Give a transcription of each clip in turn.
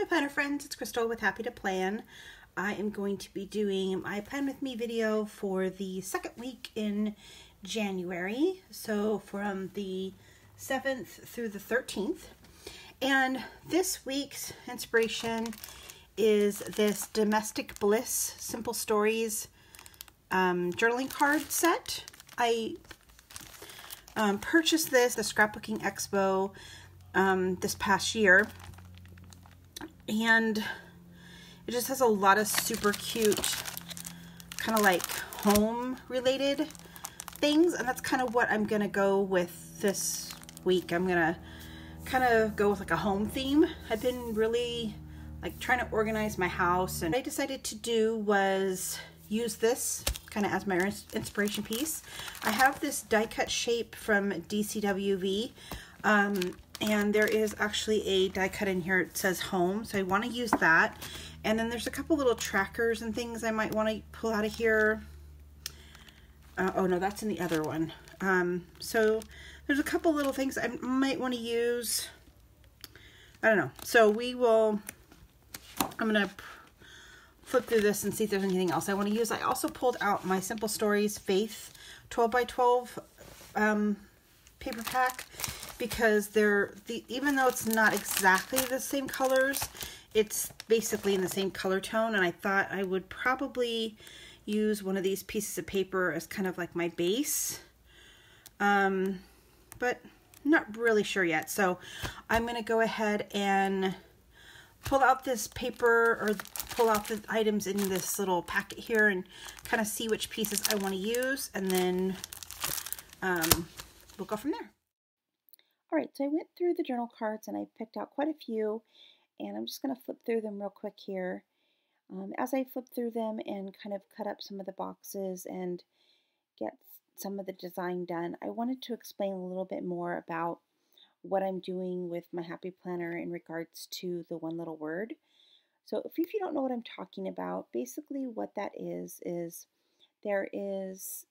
my planner friends, it's Crystal with Happy to Plan. I am going to be doing my Plan With Me video for the second week in January, so from the 7th through the 13th. And this week's inspiration is this Domestic Bliss Simple Stories journaling card set. I purchased this at the Scrapbooking Expo this past year, and it just has a lot of super cute kind of like home related things, and that's kind of what I'm gonna go with this week. I'm gonna kind of go with like a home theme. I've been really like trying to organize my house, and what I decided to do was use this kind of as my inspiration piece. I have this die cut shape from DCWV, and there is actually a die cut in here. It says home, so I want to use that. And then there's a couple little trackers and things I might want to pull out of here. Oh no, that's in the other one. So there's a couple little things I might want to use. I don't know. So I'm gonna flip through this and see if there's anything else I want to use. I also pulled out my Simple Stories Faith 12 by 12 paper pack, because even though it's not exactly the same colors, it's basically in the same color tone, and I thought I would probably use one of these pieces of paper as kind of like my base, but not really sure yet. So I'm going to go ahead and pull out this paper, or pull out the items in this little packet here, and kind of see which pieces I want to use, and then we'll go from there. All right, so I went through the journal cards and I picked out quite a few, and I'm just going to flip through them real quick here. As I flip through them and kind of cut up some of the boxes and get some of the design done, I wanted to explain a little bit more about what I'm doing with my Happy Planner in regards to the one little word. So if you don't know what I'm talking about, basically what that is there is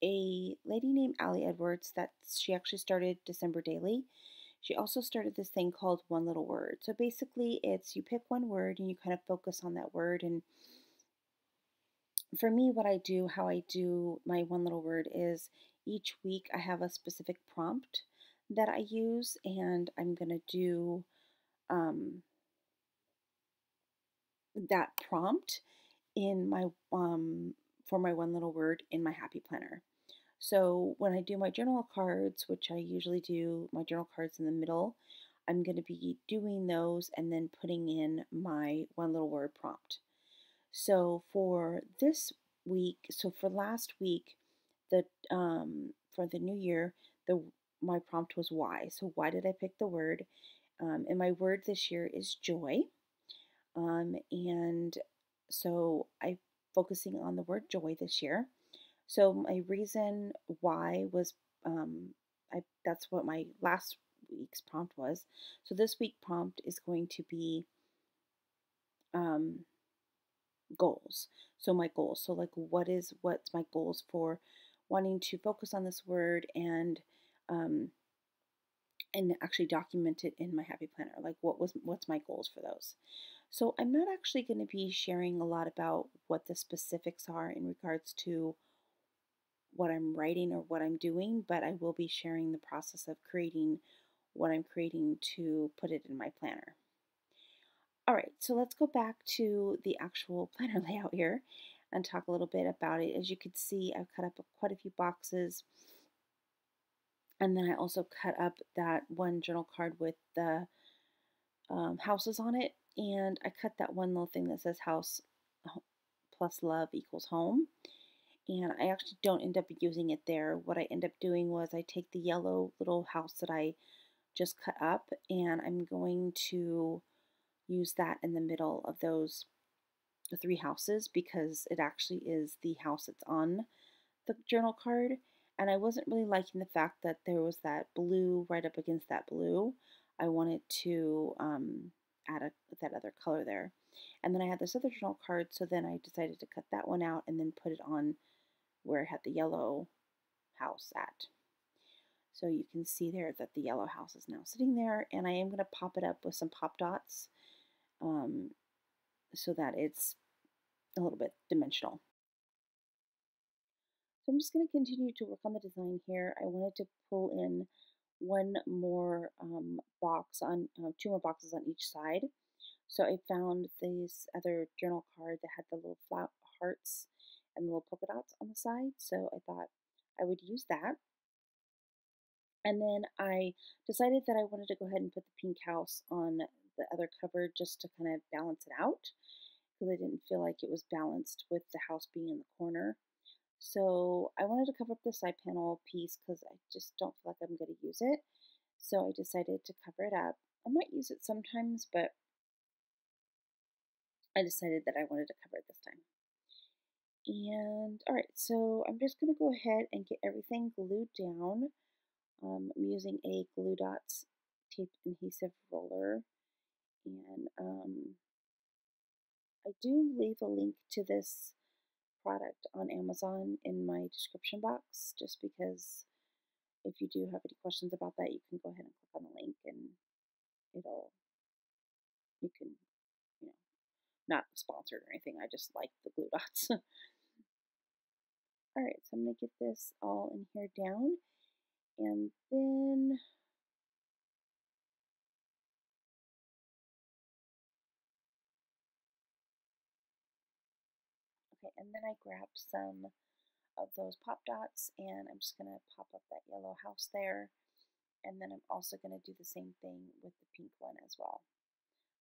a lady named Allie Edwards that she actually started December Daily. She also started this thing called One Little Word. So basically it's you pick one word and you kind of focus on that word. And for me, how I do my one little word is each week I have a specific prompt that I use, and I'm going to do that prompt in my for my one little word in my Happy Planner. So when I do my journal cards, which I usually do my journal cards in the middle, I'm going to be doing those and then putting in my one little word prompt. So for this week, so for last week, for the new year, my prompt was why. So why did I pick the word? And my word this year is joy. And so I'm focusing on the word joy this year. So my reason why was, that's what my last week's prompt was. So this week prompt is going to be goals. So my goals. So like what's my goals for wanting to focus on this word, and actually document it in my Happy Planner. Like what's my goals for those. So I'm not actually going to be sharing a lot about what the specifics are in regards to what I'm writing or what I'm doing, but I will be sharing the process of creating what I'm creating to put it in my planner. All right, so let's go back to the actual planner layout here and talk a little bit about it. As you can see, I've cut up quite a few boxes, and then I also cut up that one journal card with the houses on it, and I cut that one little thing that says house plus love equals home. And I actually don't end up using it there. What I end up doing was I take the yellow little house that I just cut up, and I'm going to use that in the middle of the three houses, because it actually is the house that's on the journal card. And I wasn't really liking the fact that there was that blue right up against that blue. I wanted to add that other color there. And then I had this other journal card, so then I decided to cut that one out and then put it on where it had the yellow house at. So you can see there that the yellow house is now sitting there, and I am going to pop it up with some pop dots um, so that it's a little bit dimensional. So I'm just going to continue to work on the design here. I wanted to pull in one more box on, two more boxes on each side. So I found this other journal card that had the little flower hearts and the little polka dots on the side. So I thought I would use that. And then I decided that I wanted to go ahead and put the pink house on the other cover just to kind of balance it out because I didn't feel like it was balanced with the house being in the corner. So I wanted to cover up the side panel piece because I just don't feel like I'm going to use it. So I decided to cover it up. I might use it sometimes, but I decided that I wanted to cover it this time. And all right, so I'm just going to go ahead and get everything glued down. I'm using a Glue Dots tape adhesive roller, and I do leave a link to this product on Amazon in my description box, just because if you do have any questions about that, you can go ahead and click on the link, and you can, you know, not sponsored or anything. I just like the glue dots. All right, so I'm gonna get this all in here down, and then okay, and then I grabbed some of those pop dots, and I'm just gonna pop up that yellow house there, and then I'm also gonna do the same thing with the pink one as well.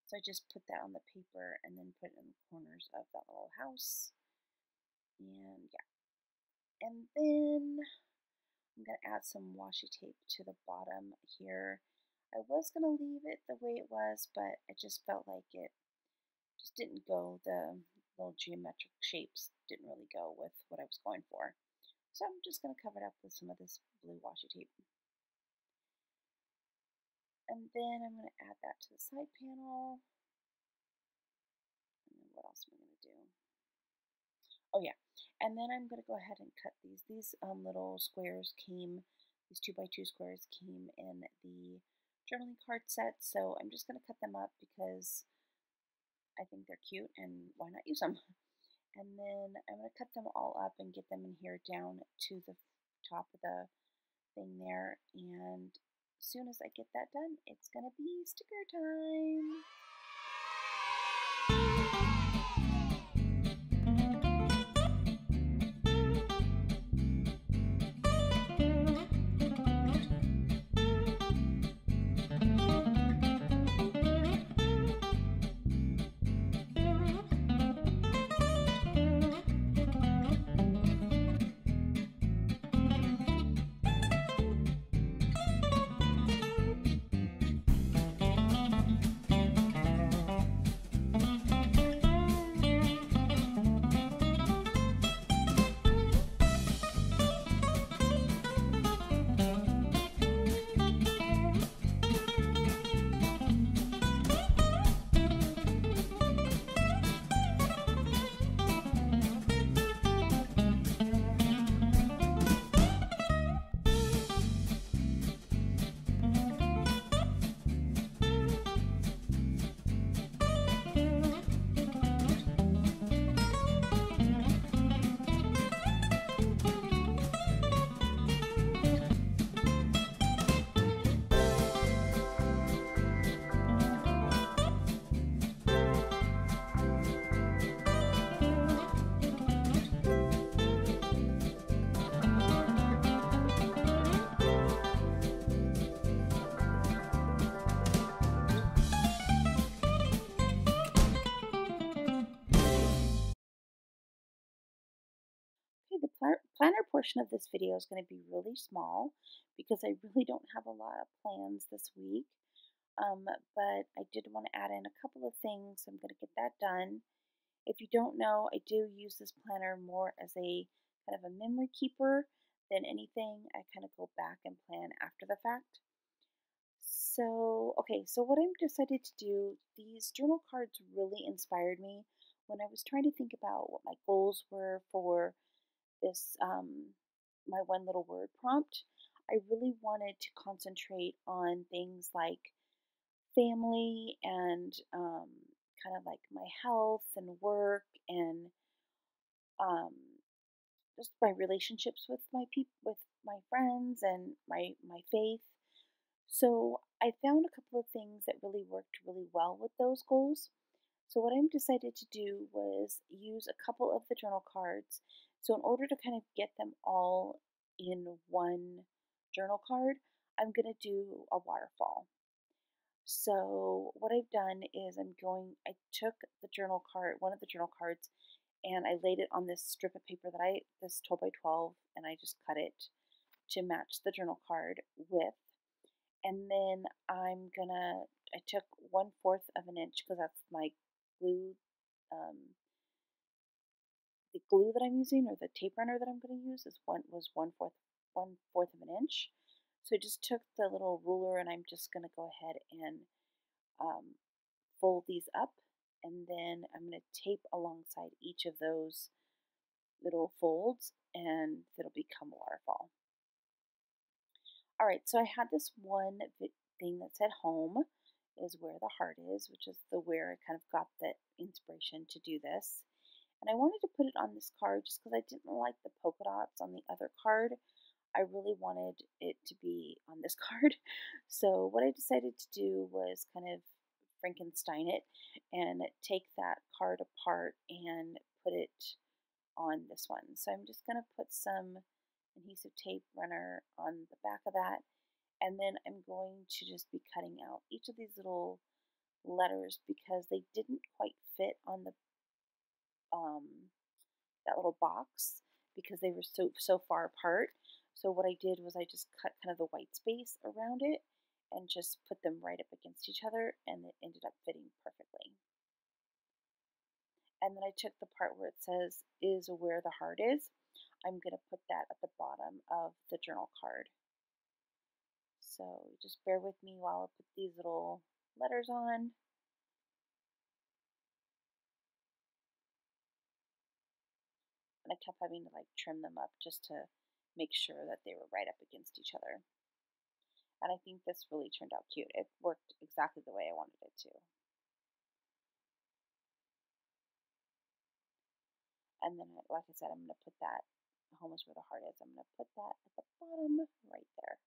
So I just put that on the paper and then put it in the corners of that little house, and yeah, and then I'm going to add some washi tape to the bottom here. I was going to leave it the way it was, but I just felt like it just didn't go, the little geometric shapes didn't really go with what I was going for. So I'm just going to cover it up with some of this blue washi tape. And then I'm going to add that to the side panel. And then what else am I going to do? Oh yeah, and then I'm going to go ahead and cut these. These little squares came, these 2x2 squares came in the journaling card set, so I'm just going to cut them up because I think they're cute and why not use them? And then I'm going to cut them all up and get them in here down to the top of the thing there, and as soon as I get that done, it's going to be sticker time. Okay, the planner portion of this video is going to be really small because I really don't have a lot of plans this week. But I did want to add in a couple of things. I'm going to get that done. If you don't know, I do use this planner more as a kind of a memory keeper than anything. I kind of go back and plan after the fact. So, okay, so what I've decided to do, these journal cards really inspired me when I was trying to think about what my goals were for this, my one little word prompt. I really wanted to concentrate on things like family and kind of like my health and work and um, just my relationships with with my friends and my faith. So I found a couple of things that really worked really well with those goals. So what I decided to do was use a couple of the journal cards. So in order to kind of get them all in one journal card, I'm going to do a waterfall. So what I've done is I took the journal card, one of the journal cards, and I laid it on this strip of paper this 12 by 12, and I just cut it to match the journal card with. And then I took 1/4 of an inch because that's my glue, the glue that I'm using or the tape runner that I'm going to use was 1/4 of an inch. So I just took the little ruler and I'm just going to go ahead and um, fold these up, and then I'm going to tape alongside each of those little folds, and it'll become a waterfall. All right, so I had this one thing that said home is where the heart is, which is the where I kind of got the inspiration to do this. And I wanted to put it on this card just because I didn't like the polka dots on the other card. I really wanted it to be on this card. So what I decided to do was kind of Frankenstein it and take that card apart and put it on this one. So I'm just going to put some adhesive tape runner on the back of that, and then I'm going to just be cutting out each of these little letters because they didn't quite fit on the that little box because they were so far apart. So what I did was I just cut kind of the white space around it and just put them right up against each other, and it ended up fitting perfectly. And then I took the part where it says is where the heart is. I'm going to put that at the bottom of the journal card. So just bear with me while I put these little letters on. And I kept having to like trim them up just to make sure that they were right up against each other. And I think this really turned out cute. It worked exactly the way I wanted it to. And then, like I said, I'm going to put that, home is where the heart is. I'm going to put that at the bottom right there.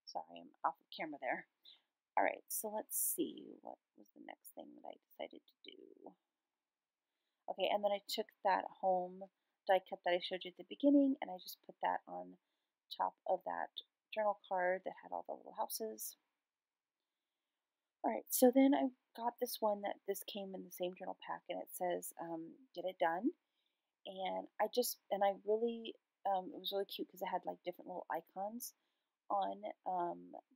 Sorry, I'm off of camera there. All right, so let's see. What was the next thing that I decided to do? Okay, and then I took that home die cut that I showed you at the beginning, and I just put that on top of that journal card that had all the little houses. All right, so then I got this one that this came in the same journal pack, and it says, "Get it done." And I really, it was really cute because it had like different little icons on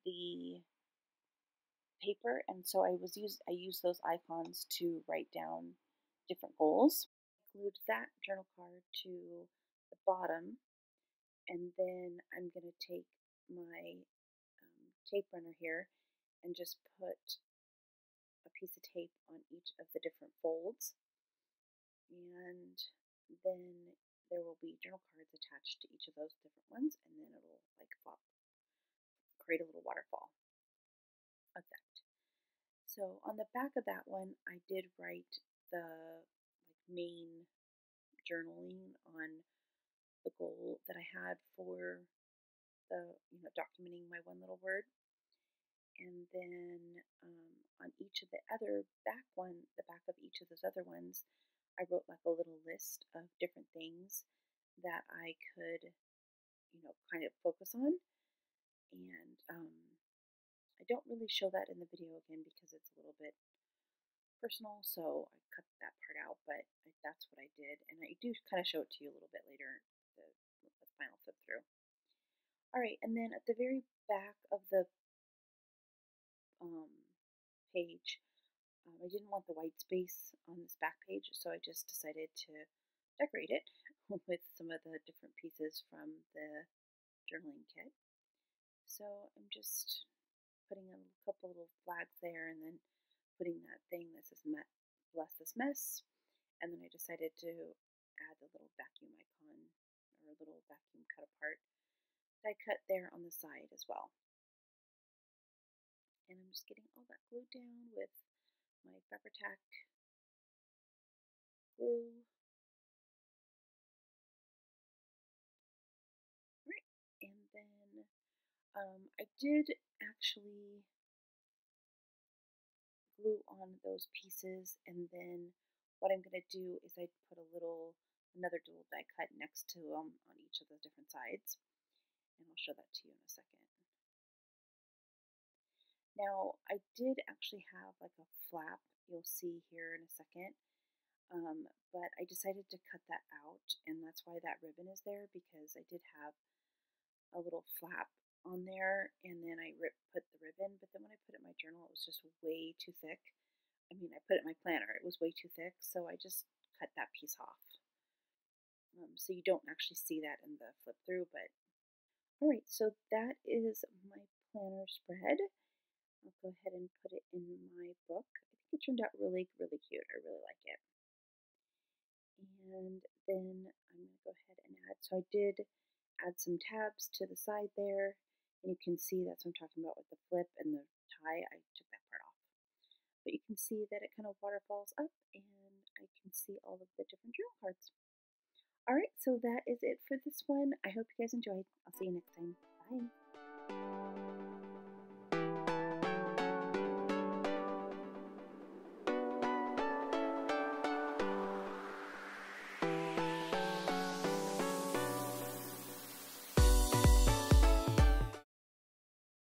the paper, and so I used those icons to write down different goals. I glued that journal card to the bottom, and then I'm going to take my tape runner here and just put a piece of tape on each of the different folds, and then there will be journal cards attached to each of those different ones, and then it'll like create a little waterfall effect. So on the back of that one, I did write the like main journaling on the goal that I had for the documenting my one little word. And then on each of the the back of each of those other ones, I wrote like a little list of different things that I could, kind of focus on. And I don't really show that in the video again because it's a little bit personal, so I cut that part out, but that's what I did. And I do kind of show it to you a little bit later, the final flip through. All right, and then at the very back of the um, page, I didn't want the white space on this back page, so I just decided to decorate it with some of the different pieces from the journaling kit. So I'm just putting a couple little flags there, and then putting that thing that says "Bless this mess," And then I decided to add the little vacuum icon or a little vacuum cut apart that I cut there on the side as well. And I'm just getting all that glued down with my Fabri-Tac glue. Right. And then I did actually glue on those pieces, and then what I'm going to do is I put another little die cut next to them on each of the different sides, and I'll show that to you in a second. Now, I did actually have like a flap you'll see here in a second, but I decided to cut that out, and that's why that ribbon is there, because I did have a little flap on there, and then I put the ribbon, but then when I put it in my journal, it was just way too thick. I mean, I put it in my planner, it was way too thick, so I just cut that piece off. So you don't actually see that in the flip through, but all right, so that is my planner spread. I'll go ahead and put it in my book. I think it turned out really, really cute. I really like it. And then I'm going to go ahead and add, so I did add some tabs to the side there, and you can see that's what I'm talking about with the flip and the tie. I took that part off. But you can see that it kind of waterfalls up, and I can see all of the different journal cards. All right, so that is it for this one. I hope you guys enjoyed. I'll see you next time. Bye.